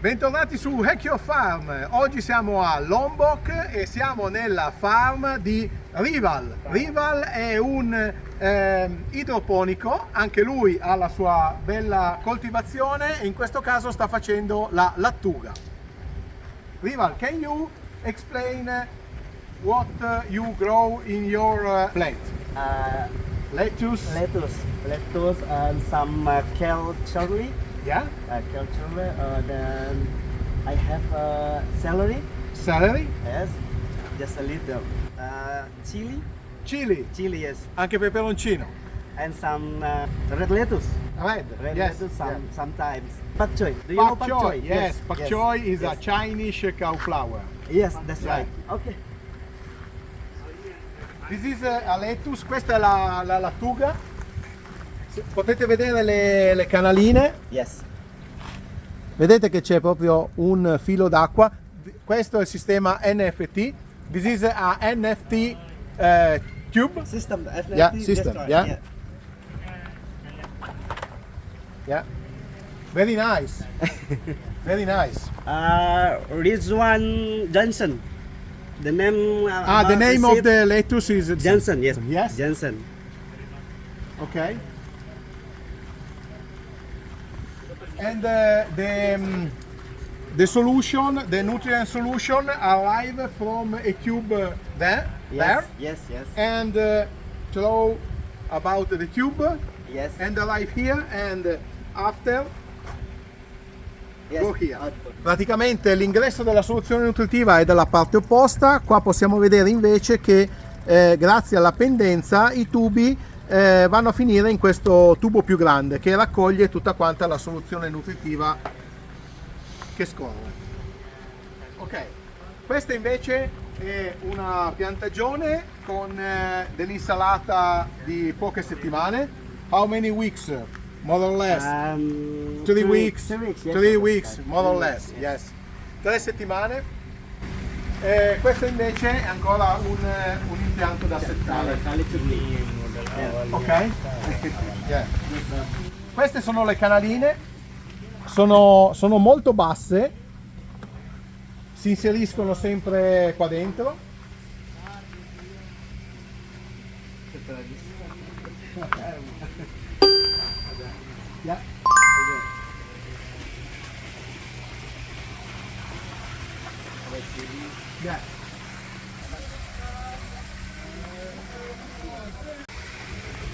Bentornati su Hack Your Farm. Oggi siamo a Lombok e siamo nella farm di Rival. Rival è un idroponico, anche lui ha la sua bella coltivazione e in questo caso sta facendo la lattuga. Rival, can you explain what you grow in your plant? Lettuce And some kale chili. Yeah? Kale chili. Then I have celery. Celery? Yes, just a little. Chili. Chili? Yes. Anche peperoncino? And some red lettuce. Red? Red Yes. lettuce. Yeah. Sometimes. Pak choy. Do you know Pak pak choy, choy? yes. Pak choy is a yes. Chinese cauliflower. Yes, that's Yeah. right. Okay. This is a lettuce, questa è la lattuga. Potete vedere le canaline, Yes. vedete che c'è proprio un filo d'acqua. Questo è il sistema NFT. This is a NFT tube. System. Yeah, that's system, right, yeah. Yeah. Very nice. Very nice. Rizwan Johnson. The name. The name of the lettuce is Johnson. Yes. Yes. Johnson. Okay. And the solution, the nutrient solution, arrive from a tube there. Yes. And throw about the tube Yes. and arrive here and after Yes. go here. Output. Praticamente l'ingresso della soluzione nutritiva è dalla parte opposta. Qua possiamo vedere invece che grazie alla pendenza i tubi vanno a finire in questo tubo più grande che raccoglie tutta quanta la soluzione nutritiva che scorre. Ok, questa invece è una piantagione con dell'insalata di poche settimane. How many weeks? More or less? 3 weeks? 3 weeks. Yes, 3 yes, weeks, yes. more or less, yes. 3 settimane. Questo invece è ancora un impianto da settare. Ok? Yeah. Queste sono le canaline, sono molto basse, si inseriscono sempre qua dentro. Yeah. Yeah.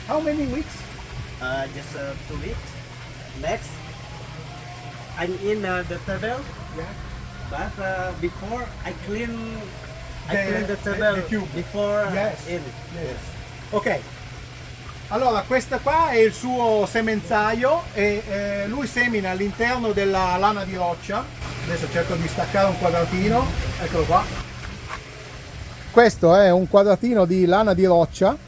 How many weeks? Just 2 weeks. Next, I'm in the table, Yeah. but before I clean the The table tube. before Yes. in. Yes. Ok, allora questo qua è il suo semenzaio e lui semina all'interno della lana di roccia. Adesso cerco di staccare un quadratino, eccolo qua. Questo è un quadratino di lana di roccia.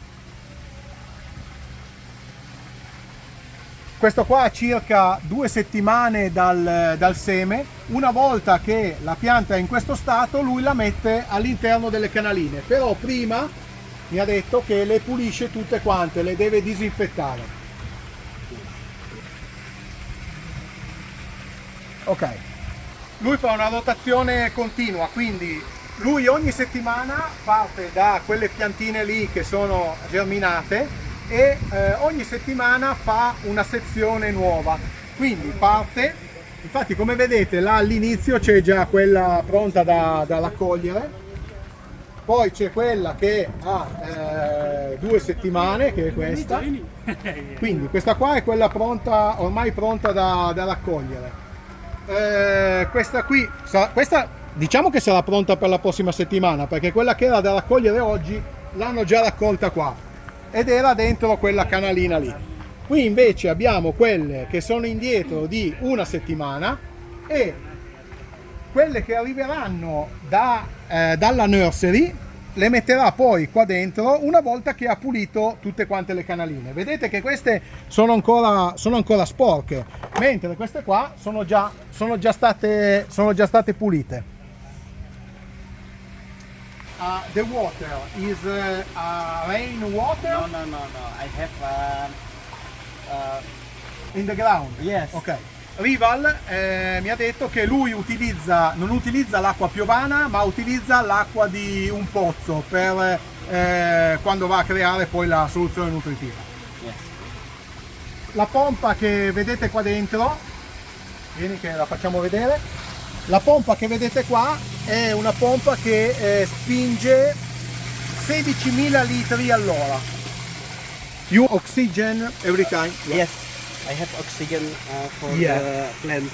Questo qua ha circa 2 settimane dal seme. Una volta che la pianta è in questo stato, lui la mette all'interno delle canaline. Però prima mi ha detto che le pulisce tutte quante, le deve disinfettare. Ok. Lui fa una rotazione continua, quindi lui ogni settimana parte da quelle piantine lì che sono germinate e ogni settimana fa una sezione nuova, quindi parte, infatti come vedete là all'inizio c'è già quella pronta da raccogliere, poi c'è quella che ha 2 settimane che è questa, quindi questa qua è quella pronta, ormai pronta da raccogliere. Questa qui, questa diciamo che sarà pronta per la prossima settimana perché quella che era da raccogliere oggi l'hanno già raccolta qua ed era dentro quella canalina lì. Qui invece abbiamo quelle che sono indietro di una settimana e quelle che arriveranno dalla nursery le metterà poi qua dentro una volta che ha pulito tutte quante le canaline. Vedete che queste sono ancora sporche, mentre queste qua sono già state pulite. The water is rain water No. I have in the ground. yes. Ok. Rival mi ha detto che lui non utilizza l'acqua piovana, ma utilizza l'acqua di un pozzo per quando va a creare poi la soluzione nutritiva. Yes. La pompa che vedete qua dentro, vieni che la facciamo vedere, la pompa che vedete qua è una pompa che spinge 16.000 litri all'ora. You oxygen every time? Yes. I have oxygen for Yeah. the plant.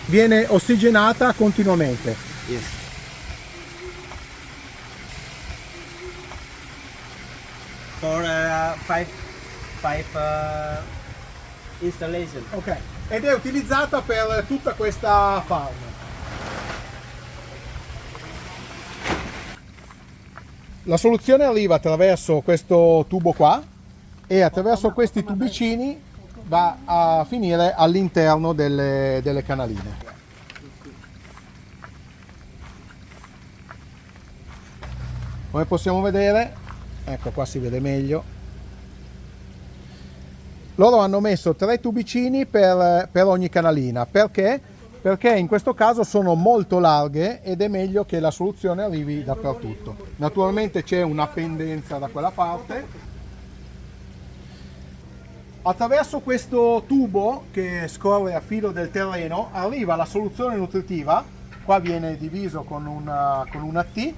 Viene ossigenata continuamente. Yes. For five installation. Ok. Ed è utilizzata per tutta questa farm. La soluzione arriva attraverso questo tubo qua e attraverso questi tubicini va a finire all'interno delle canaline. Come possiamo vedere, ecco qua si vede meglio, loro hanno messo 3 tubicini per ogni canalina. Perché? Perché in questo caso sono molto larghe ed è meglio che la soluzione arrivi dappertutto. Naturalmente c'è una pendenza da quella parte. Attraverso questo tubo che scorre a filo del terreno arriva la soluzione nutritiva, qua viene diviso con una T,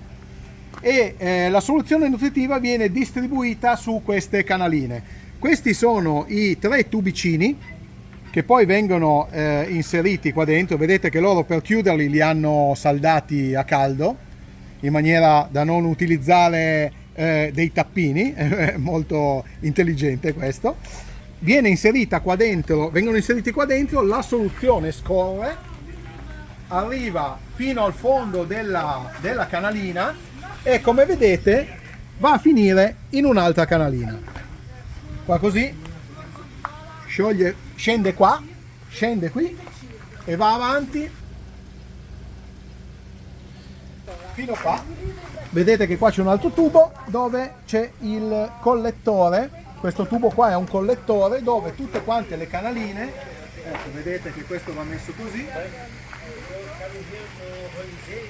e la soluzione nutritiva viene distribuita su queste canaline. Questi sono i 3 tubicini che poi vengono inseriti qua dentro. Vedete che loro per chiuderli li hanno saldati a caldo in maniera da non utilizzare dei tappini, molto intelligente questo. Vengono inseriti qua dentro, la soluzione scorre, arriva fino al fondo della canalina e come vedete va a finire in un'altra canalina. Qua così, scende qua, scende qui e va avanti fino qua. Vedete che qua c'è un altro tubo dove c'è il collettore. Questo tubo qua è un collettore dove tutte quante le canaline, ecco, vedete che questo va messo così.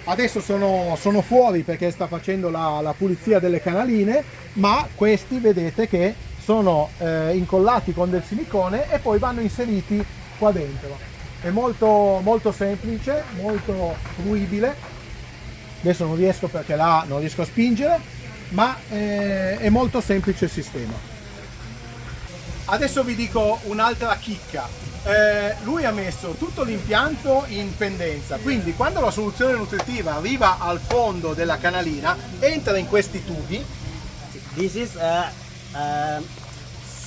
Adesso sono fuori perché sta facendo la pulizia delle canaline, ma questi vedete che sono incollati con del silicone e poi vanno inseriti qua dentro. È molto, molto semplice, molto fruibile. Adesso non riesco perché là non riesco a spingere, ma è molto semplice il sistema. Adesso vi dico un'altra chicca. Lui ha messo tutto l'impianto in pendenza, quindi quando la soluzione nutritiva arriva al fondo della canalina entra in questi tubi. This is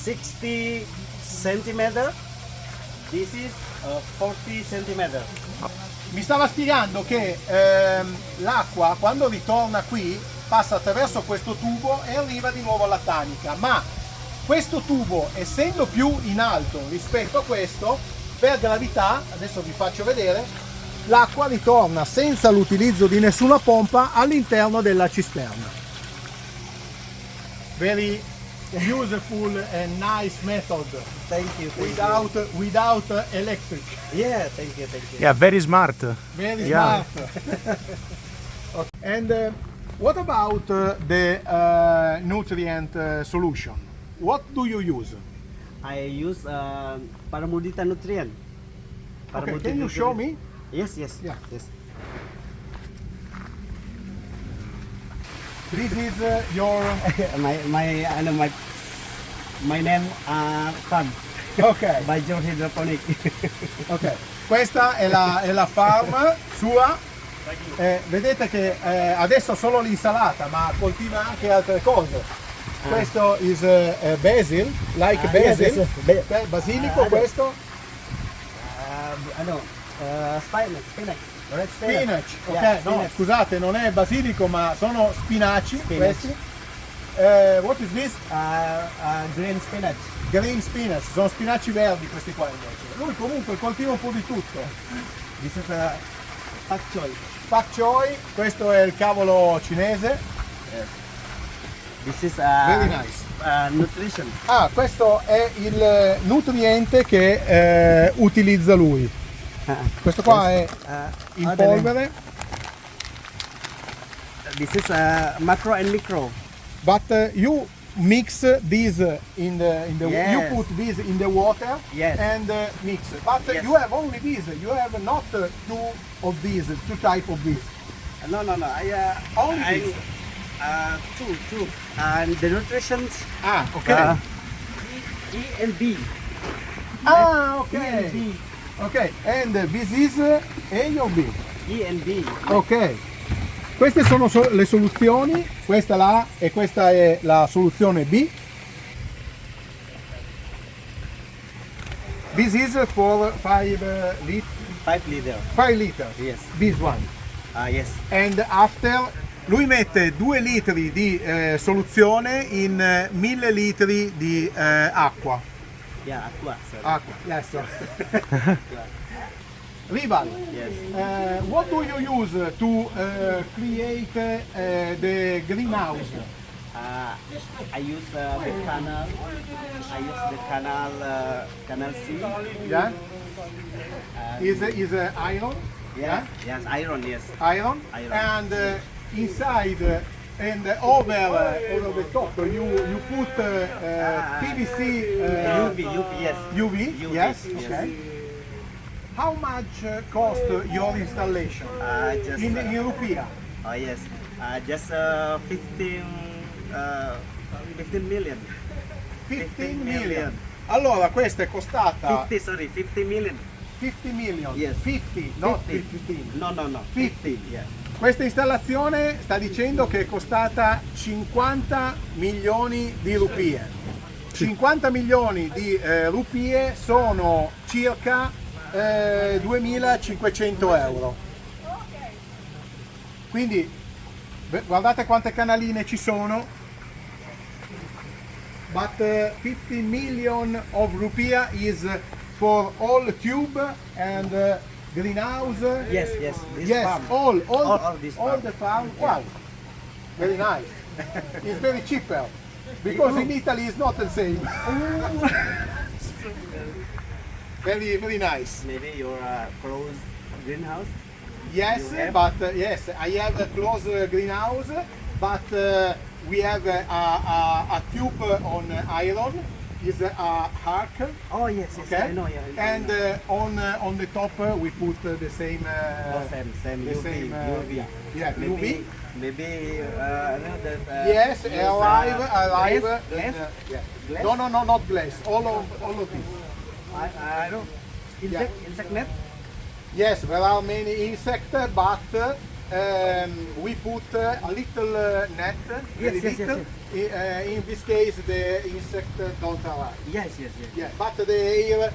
60 centimeter. This is 40 centimeter. Mi stava spiegando che l'acqua quando ritorna qui passa attraverso questo tubo e arriva di nuovo alla tanica, ma questo tubo, essendo più in alto rispetto a questo, per gravità, adesso vi faccio vedere, l'acqua ritorna senza l'utilizzo di nessuna pompa all'interno della cisterna. Very useful and nice method. Thank you. Without electric. Yeah, thank you. Yeah, very smart. Very Yeah. smart. Okay. And what about the nutrient solution? What do you use? I use Paramudita nutrient. Okay, can you show me? Yes. Yeah. Yes. This is your... my name farm Ok, by George Hydroponic. ok. Questa è la farm sua. Vedete che adesso solo l'insalata, ma coltiva anche altre cose. Questo is basil, like basil. Yes. Basilico questo? Spinach. Red Spinach. Ok, Yeah, no, spinach. scusate, non è basilico, ma sono spinaci questi. What is this? Green spinach. Green spinach, sono spinaci verdi questi qua invece. Lui comunque coltiva un po' di tutto. This is pak choy. Pak choi, questo è il cavolo cinese. This is Very nice. Nutrition. Ah, questo è il nutriente che utilizza lui. Questo qua è in other name. polvere, This is macro and micro. but you mix this in the Yes. you put this in the water Yes. and mix. But Yes. you have only this. You have not two of these, two type of this. No. Only I, this. two. And the nutrition. Ah, okay. E and B. Ah, E and okay. B. Ok, and this is A or B? E and B. Ok. Queste sono le soluzioni, questa è la A e questa è la soluzione B. This is for 5 liters. 5 liter. 5 liters. Yes. This one. Yes. And after lui mette 2 litri di soluzione in 1000 litri di acqua. Yeah, aqua. Sorry. Acqua, yes. Rival, Yes. what do you use to create the greenhouse? I use the canal. I use the canal C. Yeah? Is iron? Yes. Yes. Iron. Yes. Iron? Iron. And inside and over the top you put PVC UV. Yes. UV? UV, Yes. yes. Okay. How much cost your installation Just. in Rupia? Oh yes. Just 15 million. 15 million. Allora questa è costata 50 million. 50 million. Yes. 50, not 50. 15. No. 50. Yeah. Questa installazione sta dicendo che è costata 50 milioni di rupie. 50 milioni di rupie sono circa 2500 euro. Quindi guardate quante canaline ci sono. But 50 million of rupiah is for all tube and greenhouse. Yes. This Yes, farm. all this all farm. the farm. Wow, very nice. It's very cheaper because in Italy it's not the same. Very nice. Maybe your closed greenhouse. Yes, You have? but yes, I have a closed greenhouse, but we have a tube on iron. Is a arc. Oh yes. Okay. I know. Yeah. I know. And on the top we put the same. Same the UV. same, UV. yeah, UV. Maybe know that. Yes, use, alive. glass? and, Glass? yeah. Glass? No, not glass. All of this. I don't. Insect net. Yes, there are many insects, but we put a little net, very Yes. little. In this case, the insect don't arrive. Yes. Yeah, but the air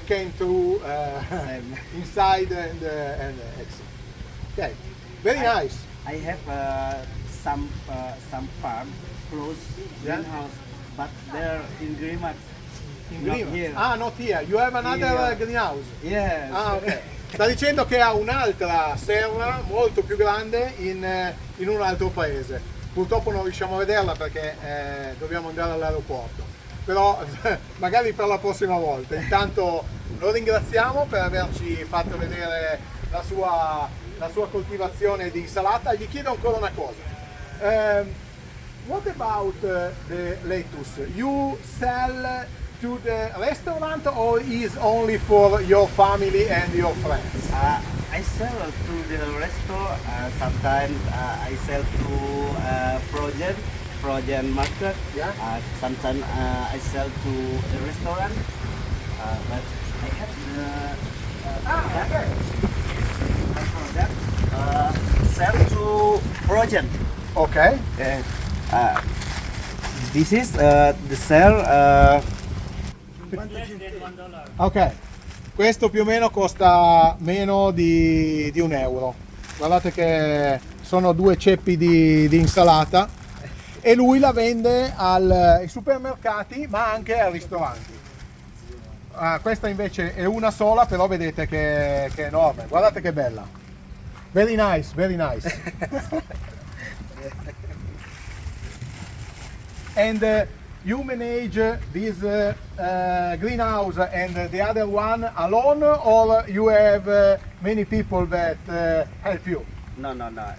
came through Same. inside and exit. Okay, very nice. I have some farm close Yeah. greenhouse, but they're in Grimax. In Not green. here. Ah, not here. You have another Here. greenhouse. Yes. Ah, ok. Sta dicendo che ha un'altra serra molto più grande in un altro paese. Purtroppo non riusciamo a vederla perché dobbiamo andare all'aeroporto. Però magari per la prossima volta. Intanto lo ringraziamo per averci fatto vedere la sua coltivazione di insalata. Gli chiedo ancora una cosa. What about the lettuce? You sell to the restaurant or is only for your family and your friends? I sell to the restaurant. Sometimes I sell to frozen market. Yeah. Sometimes I sell to the restaurant. But I have Okay. sell to frozen. Ok. This is the sell. Ok. Questo più o meno costa meno di €1. Guardate che sono 2 ceppi di insalata e lui la vende ai supermercati ma anche ai ristoranti. Questa invece è una sola, però vedete che è enorme. Guardate che bella. Very nice, very nice. And you manage this greenhouse and the other one alone, or you have many people that help you? No,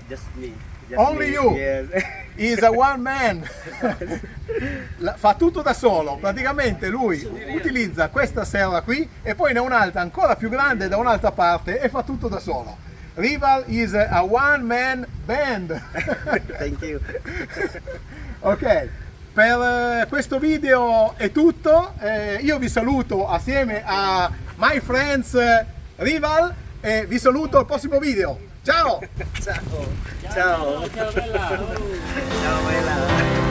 just me. Just Only me. you? Yes. Is a one man. Fa tutto da solo, praticamente lui utilizza questa serra qui e poi ne ha un'altra ancora più grande da un'altra parte e fa tutto da solo. Rival is a one man band. Thank you. Ok, per questo video è tutto. Io vi saluto assieme a My Friends Rival e vi saluto al prossimo video. Ciao! Ciao. Ciao, ciao bella. Ciao, bella.